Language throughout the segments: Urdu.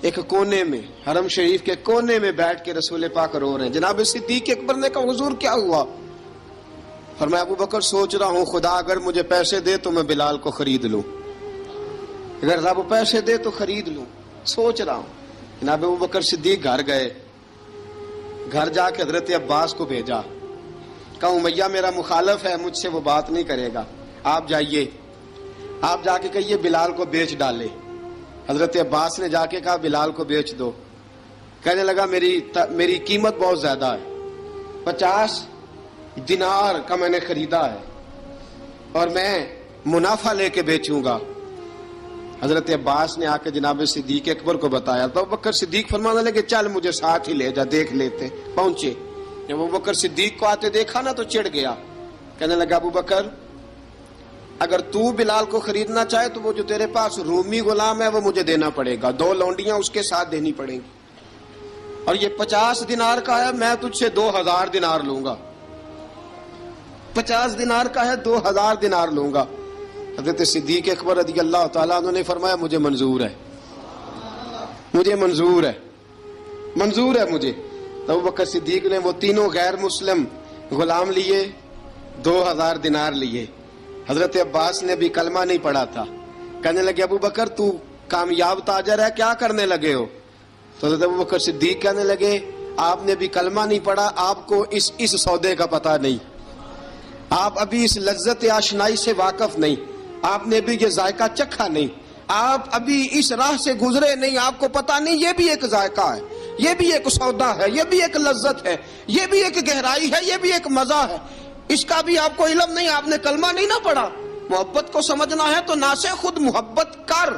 ایک کونے میں، حرم شریف کے کونے میں بیٹھ کے رسول پاک رو رہے ہیں۔ جناب صدیق اکبر نے کہا حضور کیا ہوا؟ فرمایا ابو بکر سوچ رہا ہوں خدا اگر مجھے پیسے دے تو میں بلال کو خرید لوں، اگر رب پیسے دے تو خرید لوں، سوچ رہا ہوں۔ جناب ابو بکر صدیق گھر گئے، گھر جا کے حضرت عباس کو بھیجا، کہا امیہ میرا مخالف ہے، مجھ سے وہ بات نہیں کرے گا، آپ جائیے، آپ جا کے کہیے بلال کو بیچ ڈالے۔ حضرت عباس نے جا کے کہا بلال کو بیچ دو۔ کہنے لگا میری قیمت بہت زیادہ ہے، 50 دینار کا میں نے خریدا ہے اور میں منافع لے کے بیچوں گا۔ حضرت عباس نے آ کے جناب صدیق اکبر کو بتایا تو ابو بکر صدیق فرمانے لگے چل مجھے ساتھ ہی لے جا، دیکھ لیتے۔ پہنچے، جب ابو بکر صدیق کو آتے دیکھا نا تو چڑ گیا، کہنے لگا ابو بکر اگر تو بلال کو خریدنا چاہے تو وہ جو تیرے پاس رومی غلام ہے وہ مجھے دینا پڑے گا، 2 لونڈیاں اس کے ساتھ دینی پڑیں گی، اور یہ 50 دینار کا ہے، میں تجھ سے 2000 دینار لوں گا، 50 دینار کا ہے 2000 دینار لوں گا۔ حضرت صدیق اکبر رضی اللہ تعالیٰ عنہ نے فرمایا مجھے منظور ہے، مجھے منظور ہے، منظور ہے مجھے۔ تو ابو بکر صدیق نے وہ تینوں غیر مسلم غلام لیے، 2000 دینار لیے۔ حضرت عباس نے بھی کلمہ نہیں پڑھا تھا، کہنے لگے ابو بکر تو کامیاب تاجر ہے، کیا کرنے لگے ہو؟ تو حضرت ابو بکر صدیق کہنے لگے آپ نے بھی کلمہ نہیں پڑھا، آپ کو اس سودے کا پتہ نہیں، آپ ابھی اس لذت آشنائی سے واقف نہیں، آپ نے بھی یہ ذائقہ چکھا نہیں، آپ ابھی اس راہ سے گزرے نہیں، آپ کو پتہ نہیں یہ بھی ایک ذائقہ ہے، یہ بھی ایک سودا ہے، یہ بھی ایک لذت ہے، یہ بھی ایک گہرائی ہے، یہ بھی ایک مزہ ہے، اس کا بھی آپ کو علم نہیں، آپ نے کلمہ نہیں نہ پڑھا۔ محبت کو سمجھنا ہے تو نہ سے خود محبت کر،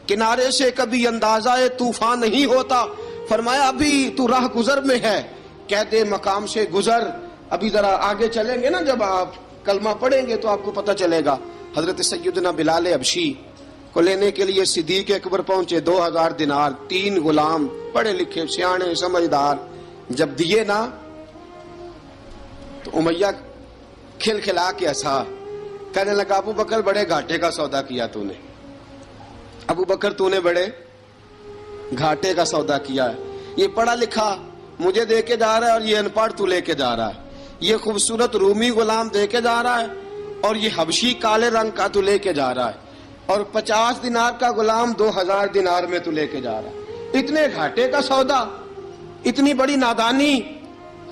کنارے سے کبھی اندازہ طوفان نہیں ہوتا۔ فرمایا ابھی تو راہ گزر میں ہے، قید مقام سے گزر، ابھی ذرا آگے چلیں گے نا، جب آپ کلمہ پڑھیں گے تو آپ کو پتہ چلے گا۔ حضرت سیدنا بلال حبشی کو لینے کے لیے صدیق اکبر پہنچے، 2000 دینار، 3 غلام پڑھے لکھے سیانے سمجھدار، جب دیے نا تو امیہ کھل کھلا کے ہنسا، کہنے لگا ابو بکر بڑے گھاٹے کا سودا کیا تو نے، ابو بکر تو نے بڑے گھاٹے کا سودا کیا ہے، یہ پڑھا لکھا مجھے دے کے جا رہا ہے اور یہ ان پڑھ تو لے کے جا رہا ہے، یہ خوبصورت رومی غلام دے کے جا رہا ہے اور یہ حبشی کالے رنگ کا تو لے کے جا رہا ہے، اور 50 دینار کا غلام 2000 دینار میں تو لے کے جا رہا ہے، اتنے گھاٹے کا سودا، اتنی بڑی نادانی۔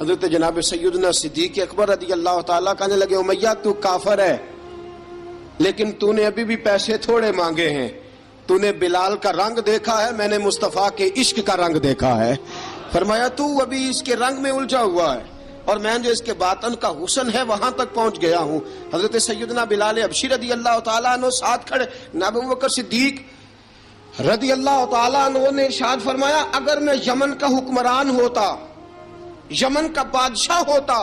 حضرت جناب سیدنا صدیق اکبر رضی اللہ تعالیٰ کہنے لگے امیہ تو کافر ہے، لیکن تو نے ابھی بھی پیسے تھوڑے مانگے ہیں، تو نے بلال کا رنگ دیکھا ہے، میں نے مصطفیٰ کے عشق کا رنگ دیکھا ہے۔ فرمایا تو ابھی اس کے رنگ میں الجھا ہوا ہے، اور میں جو اس کے باطن کا حسن ہے وہاں تک پہنچ گیا ہوں۔ حضرت سیدنا بلال حبشی رضی اللہ تعالیٰ عنہ ساتھ کھڑے، جناب ابو بکر صدیق رضی اللہ تعالیٰ عنہ نے ارشاد فرمایا اگر میں یمن کا حکمران ہوتا، یمن کا بادشاہ ہوتا،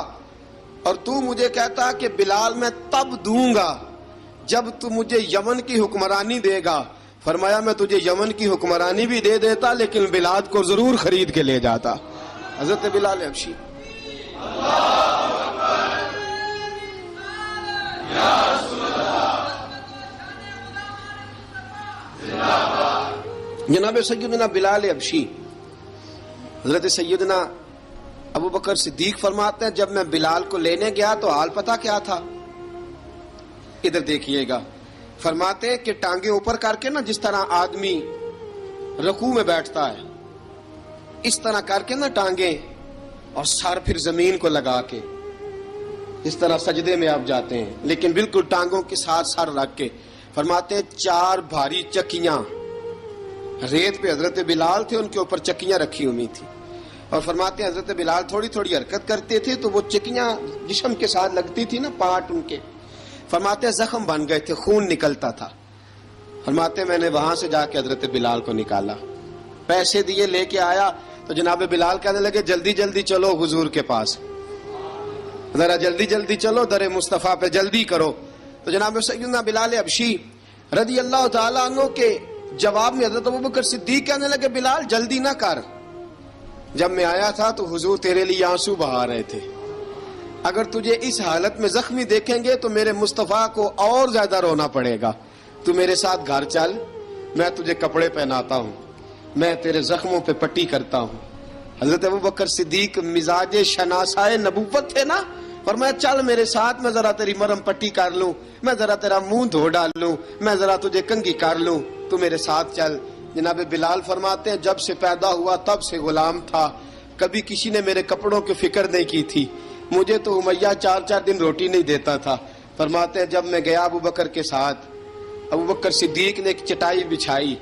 اور تو مجھے کہتا کہ بلال میں تب دوں گا جب تو مجھے یمن کی حکمرانی دے گا، فرمایا میں تجھے یمن کی حکمرانی بھی دے دیتا لیکن بلال کو ضرور خرید کے لے جاتا۔ حضرت بلال حبشی جناب سیدنا بلال حبشی، حضرت سیدنا ابو بکر صدیق فرماتے ہیں جب میں بلال کو لینے گیا تو حال پتہ کیا تھا؟ ادھر دیکھیے گا، فرماتے ہیں کہ ٹانگیں اوپر کر کے نا جس طرح آدمی رکوع میں بیٹھتا ہے اس طرح کر کے نا ٹانگیں، اور سر پھر زمین کو لگا کے اس طرح سجدے میں آپ جاتے ہیں، لیکن بالکل ٹانگوں کے ساتھ سر رکھ کے۔ فرماتے ہیں 4 بھاری چکیاں ریت پہ حضرت بلال تھے، ان کے اوپر چکیاں رکھی ہوئی تھی، اور فرماتے ہیں حضرت بلال تھوڑی تھوڑی حرکت کرتے تھے تو وہ چکیاں جسم کے ساتھ لگتی تھی نا، پارٹ ان کے، فرماتے ہیں زخم بن گئے تھے، خون نکلتا تھا۔ فرماتے ہیں میں نے وہاں سے جا کے حضرت بلال کو نکالا، پیسے دیے، لے کے آیا تو جناب بلال کہنے لگے جلدی جلدی چلو حضور کے پاس، ذرا جلدی جلدی چلو، در مصطفیٰ پہ جلدی کرو۔ تو جناب سیدنا بلال حبشی رضی اللہ تعالیٰ عنہ کے جواب میں حضرت ابوبکر صدیق کہنے لگے بلال جلدی نہ کر، جب میں آیا تھا تو حضور تیرے لیے آنسو بہا رہے تھے، اگر تجھے اس حالت میں زخمی دیکھیں گے تو میرے مصطفیٰ کو اور زیادہ رونا پڑے گا، تو میرے ساتھ گھر چل، میں تجھے کپڑے پہناتا ہوں۔ میں تیرے زخموں پہ پٹی کرتا ہوں. حضرت ابوبکر صدیق مزاج شناسائے نبوت تھے نا. فرمایا چل میرے ساتھ، میں ذرا تیری مرم پٹی کر لوں، میں ذرا تیرا منہ دھو ڈال لوں، میں ذرا تجھے کنگھی کر لوں، تو میرے ساتھ چل. جناب بلال فرماتے ہیں جب سے پیدا ہوا تب سے غلام تھا، کبھی کسی نے میرے کپڑوں کی فکر نہیں کی تھی. مجھے تو امیہ 4 دن روٹی نہیں دیتا تھا. فرماتے ہیں جب میں گیا ابوبکر کے ساتھ، ابوبکر صدیق نے ایک چٹائی بچھائی،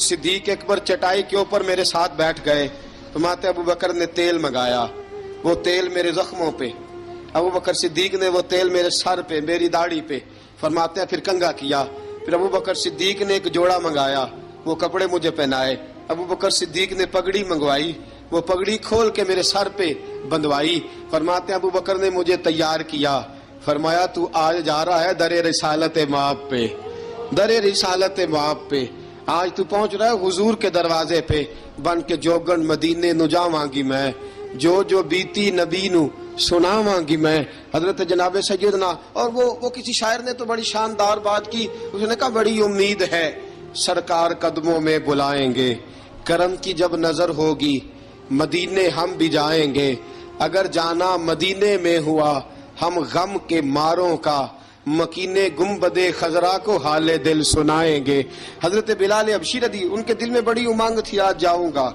صدیق اکبر چٹائی کے اوپر میرے ساتھ بیٹھ گئے. فرماتے ہیں ابوبکر نے تیل منگایا، وہ تیل میرے زخموں پہ، ابوبکر صدیق نے وہ تیل میرے سر پہ، میری داڑھی پہ. فرماتے ہیں پھر کنگھا کیا. پھر ابوبکر صدیق نے ایک جوڑا منگایا، وہ کپڑے مجھے پہنائے. ابوبکر صدیق نے پگڑی منگوائی، وہ پگڑی کھول کے میرے سر پہ بندھوائی. فرماتے ہیں ابوبکر نے مجھے تیار کیا. فرمایا تو آج جا رہا ہے در رسالت مآب پہ، در رسالت مآب پہ. آج تو پہنچ رہا ہے حضور کے دروازے پہ. بن کے جوگن مدینے نو جاواں گی میں، جو بیتی نبی نو سناواں گی میں. حضرت جناب سیدنا، اور وہ کسی شاعر نے تو بڑی شاندار بات کی. اس نے کہا بڑی امید ہے سرکار قدموں میں بلائیں گے، کرم کی جب نظر ہوگی مدینے ہم بھی جائیں گے. اگر جانا مدینے میں ہوا ہم غم کے ماروں کا، مکینے گنبدِ خضرا کو حال دل سنائیں گے. حضرت بلال حبشی رضی، ان کے دل میں بڑی امنگ تھی آج جاؤں گا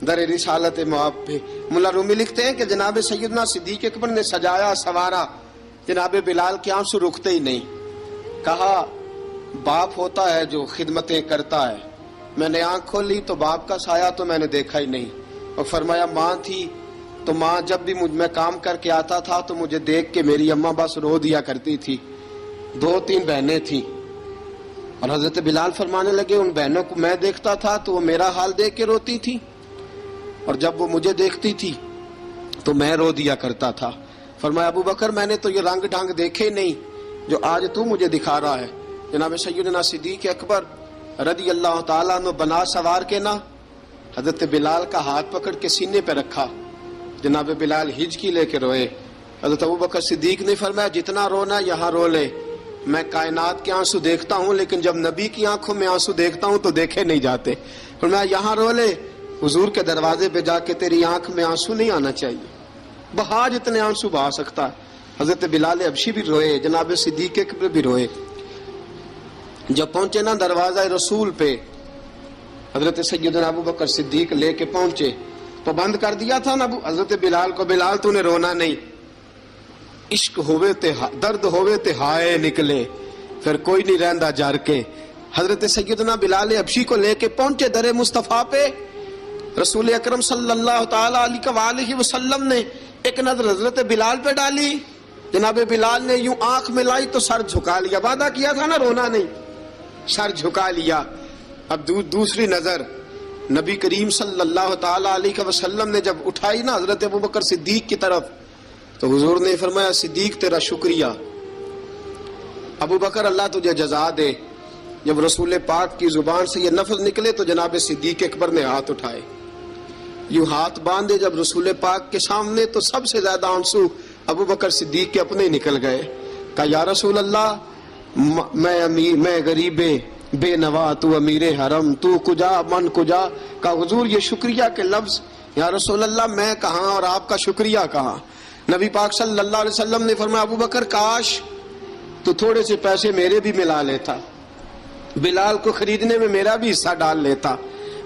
در رسالت مآب پہ. ملا رومی لکھتے ہیں کہ جناب سیدنا صدیق اکبر نے سجایا سوارا، جناب بلال کے آنسو رکتے ہی نہیں. کہا باپ ہوتا ہے جو خدمتیں کرتا ہے. میں نے آنکھ کھولی تو باپ کا سایہ تو میں نے دیکھا ہی نہیں. اور فرمایا ماں تھی تو ماں جب بھی میں کام کر کے آتا تھا تو مجھے دیکھ کے میری اماں بس رو دیا کرتی تھی. 2-3 بہنیں تھیں. اور حضرت بلال فرمانے لگے ان بہنوں کو میں دیکھتا تھا تو وہ میرا حال دیکھ کے روتی تھی، اور جب وہ مجھے دیکھتی تھی تو میں رو دیا کرتا تھا. فرمایا ابو بکر میں نے تو یہ رنگ ڈھنگ دیکھے نہیں جو آج تو مجھے دکھا رہا ہے. جناب سیدنا صدیق اکبر رضی اللہ تعالیٰ عنہ بنا سوار کے نا حضرت بلال کا ہاتھ پکڑ کے سینے پہ رکھا. جناب بلال ہجکی لے کے روئے. حضرت ابو بکر صدیق نے فرمایا جتنا رونا یہاں رو لے، میں کائنات کے آنسو دیکھتا ہوں لیکن جب نبی کی آنکھوں میں آنسو دیکھتا ہوں تو دیکھے نہیں جاتے. فرمایا یہاں رو لے، حضور کے دروازے پہ جا کے تیری آنکھ میں آنسو نہیں آنا چاہیے، بہا جتنے آنسو بہا سکتا ہے. حضرت بلال حبشی بھی روئے، جناب صدیق اکبر بھی روئے. جب پہنچے نا دروازہ رسول پہ، حضرت سیدنا ابو بکر صدیق لے کے پہنچے تو بند کر دیا تھا نا حضرت بلال کو، بلال تو نے رونا نہیں، عشق ہوئے تے درد ہوئے تے ہائے نکلے، پھر کوئی نہیں رہندا جار کے. حضرت سیدنا بلال حبشی کو لے کے پہنچے در مصطفیٰ پہ. رسول اکرم صلی اللہ تعالی علیہ وسلم نے ایک نظر حضرت بلال پہ ڈالی. جناب بلال نے یوں آنکھ ملائی تو سر جھکا لیا، وعدہ کیا تھا نا رونا نہیں، سر جھکا لیا. اب دوسری نظر نبی کریم صلی اللہ تعالی علیہ وسلم نے جب اٹھائی نا حضرت ابوبکر صدیق کی طرف تو حضور نے فرمایا صدیق تیرا شکریہ، ابو بکر اللہ تجھے جزا دے. جب رسول پاک کی زبان سے یہ لفظ نکلے تو جناب صدیق اکبر نے ہاتھ اٹھائے، یوں ہاتھ باندھے جب رسول پاک کے سامنے تو سب سے زیادہ آنسو ابو بکر صدیق کے اپنے نکل گئے. کہا یا رسول اللہ میں غریب بے نوا، تو امیر حرم، تو کجا من کجا. کہا حضور یہ شکریہ کے لفظ، یا رسول اللہ میں کہاں اور آپ کا شکریہ کہاں. نبی پاک صلی اللہ علیہ وسلم نے فرمایا ابو بکر کاش تو تھوڑے سے پیسے میرے بھی ملا لیتا، بلال کو خریدنے میں میرا بھی حصہ ڈال لیتا،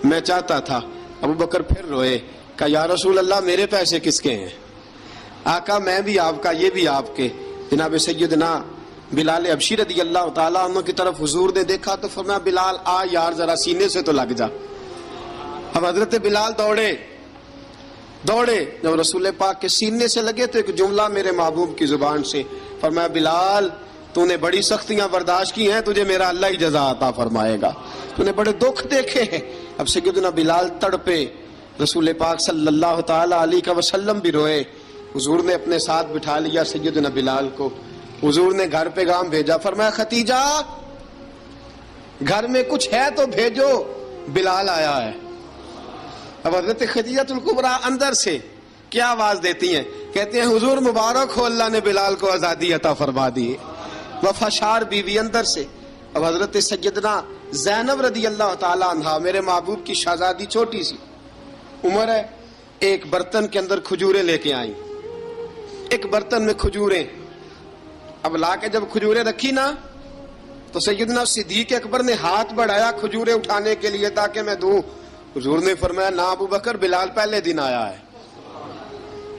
میں چاہتا تھا. ابو بکر پھر روئے. کہا یا رسول اللہ میرے پیسے کس کے ہیں؟ آقا میں بھی آپ کا، یہ بھی آپ کے. جناب سیدنا بلال حبشی رضی اللہ تعالیٰ عنہ کی طرف حضور نے دیکھا تو فرمایا بلال آ یار ذرا سینے سے تو لگ جا. اب حضرت بلال دوڑے. جب رسول پاک کے سینے سے لگے تو ایک جملہ میرے محبوب کی زبان سے فرمایا بلال تو نے بڑی سختیاں برداشت کی ہیں، تجھے میرا اللہ ہی جزا عطا فرمائے گا، تو نے بڑے دکھ دیکھے ہیں. اب سیدنا بلال تڑپے، رسول پاک صلی اللہ تعالی علیہ وسلم بھی روئے. حضور نے اپنے ساتھ بٹھا لیا سیدنا بلال کو. حضور نے گھر پیغام بھیجا، فرمایا ختیجہ گھر میں کچھ ہے تو بھیجو، بلال آیا ہے. اب حضرت خدیجہ الکبریٰ اندر سے کیا آواز دیتی ہیں؟ کہتے ہیں حضور مبارک ہو، اللہ نے بلال کو آزادی عطا فرما دی. وفاشار بیوی اندر سے. اب حضرت سیدنا زینب رضی اللہ تعالی عنہا میرے محبوب کی شہزادی چھوٹی سی عمر ہے، ایک برتن کے اندر کھجوریں لے کے آئیں، ایک برتن میں کھجوریں، اب لا کے جب کھجوریں رکھی نا تو سیدنا صدیق اکبر نے ہاتھ بڑھایا کھجوریں اٹھانے کے لیے تاکہ میں دوں، حضور نے فرمایا نہ ابو بکر، بلال پہلے دن آیا ہے،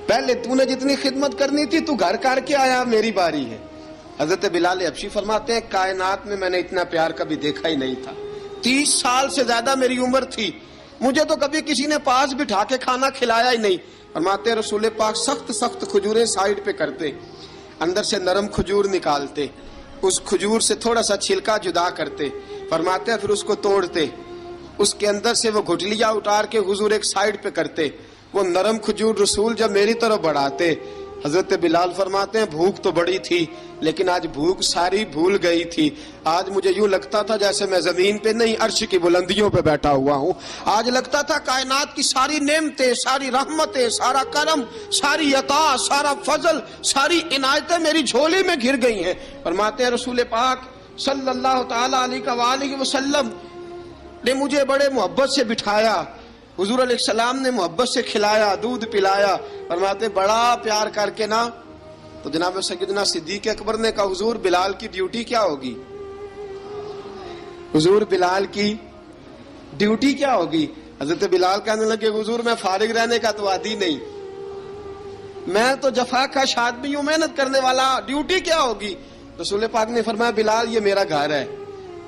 پہلے تو نے جتنی خدمت کرنی تھی تو گھر کر کے آیا، میری باری ہے۔ حضرت بلال حبشی فرماتے ہیں کائنات میں نے اتنا پیار کبھی دیکھا ہی نہیں تھا، 30 سال سے زیادہ میری عمر تھی، مجھے تو کبھی کسی نے پاس بٹھا کے کھانا کھلایا ہی نہیں۔ فرماتے ہیں رسول پاک سخت سخت کھجوریں سائیڈ پہ کرتے، اندر سے نرم کھجور نکالتے، اس کھجور سے تھوڑا سا چھلکا جدا کرتے، فرماتے ہیں پھر اس کو توڑتے، اس کے اندر سے وہ گھٹلیاں اتار کے حضور ایک سائیڈ پہ کرتے، وہ نرم کھجور رسول جب میری طرف بڑھاتے، حضرت بلال فرماتے ہیں بھوک تو بڑی تھی لیکن آج بھوک ساری بھول گئی تھی، آج مجھے یوں لگتا تھا جیسے میں زمین پہ نہیں عرش کی بلندیوں پہ بیٹھا ہوا ہوں، آج لگتا تھا کائنات کی ساری نعمتیں، ساری رحمتیں، سارا کرم، ساری عطا، سارا فضل، ساری عنایتیں میری جھولی میں گر گئی ہیں۔ فرماتے ہیں رسول پاک صلی اللہ تعالی علیہ وآلہ وسلم نے مجھے بڑے محبت سے بٹھایا، حضور علیہ السلام نے محبت سے کھلایا، دودھ پلایا، فرماتے بڑا پیار کر کے نا تو جناب سیدنا صدیق اکبر نے کہا حضور بلال کی ڈیوٹی کیا ہوگی، حضور بلال کی ڈیوٹی کیا ہوگی؟ حضرت بلال کہنے لگے حضور میں فارغ رہنے کا تو عادی نہیں، میں تو جفا کش آدمی ہوں، محنت کرنے والا، ڈیوٹی کیا ہوگی؟ رسول پاک نے فرمایا بلال یہ میرا گھر ہے،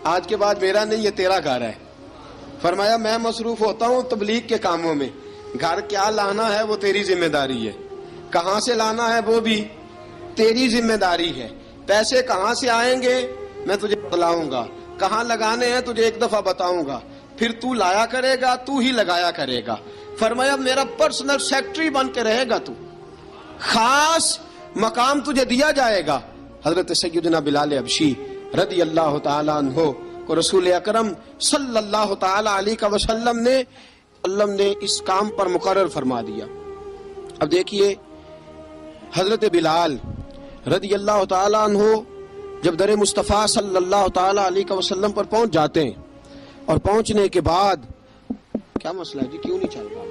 آج کے بعد میرا نہیں یہ تیرا گھر ہے۔ فرمایا میں مصروف ہوتا ہوں تبلیغ کے کاموں میں، گھر کیا لانا ہے وہ تیری ذمہ داری ہے، کہاں سے لانا ہے وہ بھی تیری ذمہ داری ہے، پیسے کہاں سے آئیں گے میں تجھے بتلاؤں گا، کہاں لگانے ہیں تجھے ایک دفعہ بتاؤں گا، پھر تو لایا کرے گا، تو ہی لگایا کرے گا۔ فرمایا میرا پرسنل سیکٹری بن کے رہے گا، تو خاص مقام تجھے دیا جائے گا۔ حضرت سیدنا بلال حبشی رضی اللہ تعالی عنہ کو رسول اکرم صلی اللہ تعالی علیہ وسلم نے اس کام پر مقرر فرما دیا۔ اب دیکھیے حضرت بلال رضی اللہ تعالی عنہ جب در مصطفیٰ صلی اللہ تعالی علیہ وسلم پر پہنچ جاتے ہیں اور پہنچنے کے بعد کیا مسئلہ ہے جی، کیوں نہیں چل رہا؟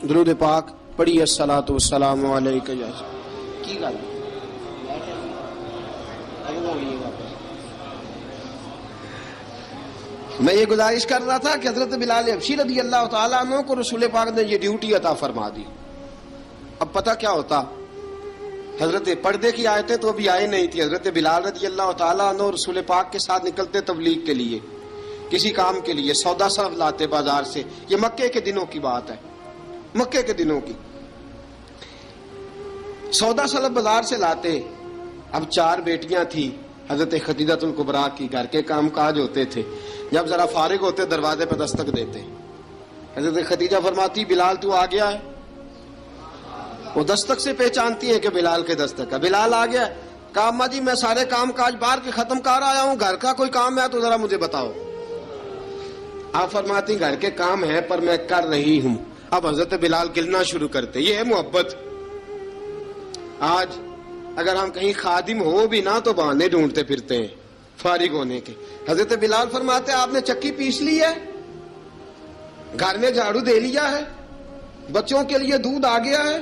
درود پاک پڑھیے الصلاۃ والسلام علیک یا کی گل میں یہ گزارش کر رہا تھا کہ حضرت بلال حبشی رضی اللہ تعالیٰ عنہ کو رسول پاک نے یہ ڈیوٹی عطا فرما دی۔ اب پتہ کیا ہوتا، حضرت پردے کی آیتیں تو ابھی آئے نہیں تھی، حضرت بلال رضی اللہ تعالیٰ عنہ رسول پاک کے ساتھ نکلتے تبلیغ کے لیے، کسی کام کے لیے، سودا صرف لاتے بازار سے، یہ مکے کے دنوں کی بات ہے، مکے کے دنوں کی سودا صرف بازار سے لاتے۔ اب 4 بیٹیاں تھی حضرت خدیجہ الکبریٰ کی، گھر کے کام کاج ہوتے تھے، جب ذرا فارغ ہوتے دروازے پہ دستک دیتے، حضرت خدیجہ فرماتی بلال تو آ گیا ہے، وہ دستک سے پہچانتی ہے کہ بلال کے دستک ہے، بلال آ گیا ہے، کہا اماں جی میں سارے کام کاج باہر کے ختم کر آیا ہوں، گھر کا کوئی کام ہے تو ذرا مجھے بتاؤ۔ آپ فرماتی گھر کے کام ہے پر میں کر رہی ہوں۔ اب حضرت بلال گلنا شروع کرتے، یہ ہے محبت۔ آج اگر ہم کہیں خادم ہو بھی نہ تو بہانے ڈھونڈتے پھرتے ہیں فارغ ہونے کے۔ حضرت بلال فرماتے آپ نے چکی پیس لی ہے، گھر میں جھاڑو دے لیا ہے، بچوں کے لیے دودھ آ گیا ہے،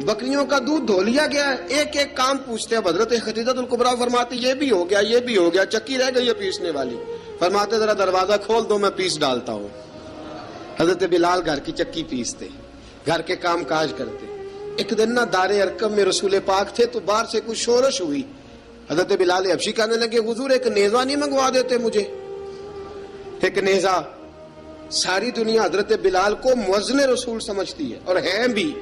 بکریوں کا دودھ دھو لیا گیا ہے، ایک ایک کام پوچھتے ہیں۔ حضرت خدیجہ الکبریٰ فرماتی یہ بھی ہو گیا، یہ بھی ہو گیا، چکی رہ گئی ہے پیسنے والی۔ فرماتے ذرا دروازہ کھول دو میں پیس ڈالتا ہوں۔ حضرت بلال گھر کی چکی پیستے، گھر کے کام کاج کرتے۔ ایک دن نہ دار ارقم میں رسول پاک تھے تو باہر سے کچھ شورش ہوئی، حضرت بلال حبشی کہنے لگے حضور ایک نیزہ نہیں منگوا دیتے مجھے؟ ایک نیزہ۔ ساری دنیا حضرت بلال کو مؤذن رسول سمجھتی ہے اور ہیں بھی،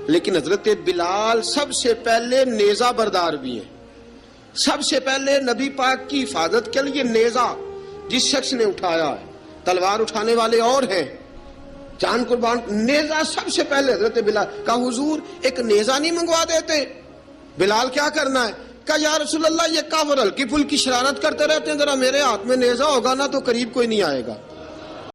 لیکن حضرت بلال سب سے پہلے نیزہ بردار بھی ہیں۔ سب سے پہلے نبی پاک کی حفاظت کے لیے نیزہ جس شخص نے اٹھایا ہے، تلوار اٹھانے والے اور ہیں، جان قربان، نیزہ سب سے پہلے حضرت بلال۔ کہا حضور ایک نیزہ نہیں منگوا دیتے؟ بلال کیا کرنا ہے؟ کہا یا رسول اللہ یہ کافر ہلکی پھلکی شرارت کرتے رہتے ہیں، ذرا میرے ہاتھ میں نیزہ ہوگا نا تو قریب کوئی نہیں آئے گا۔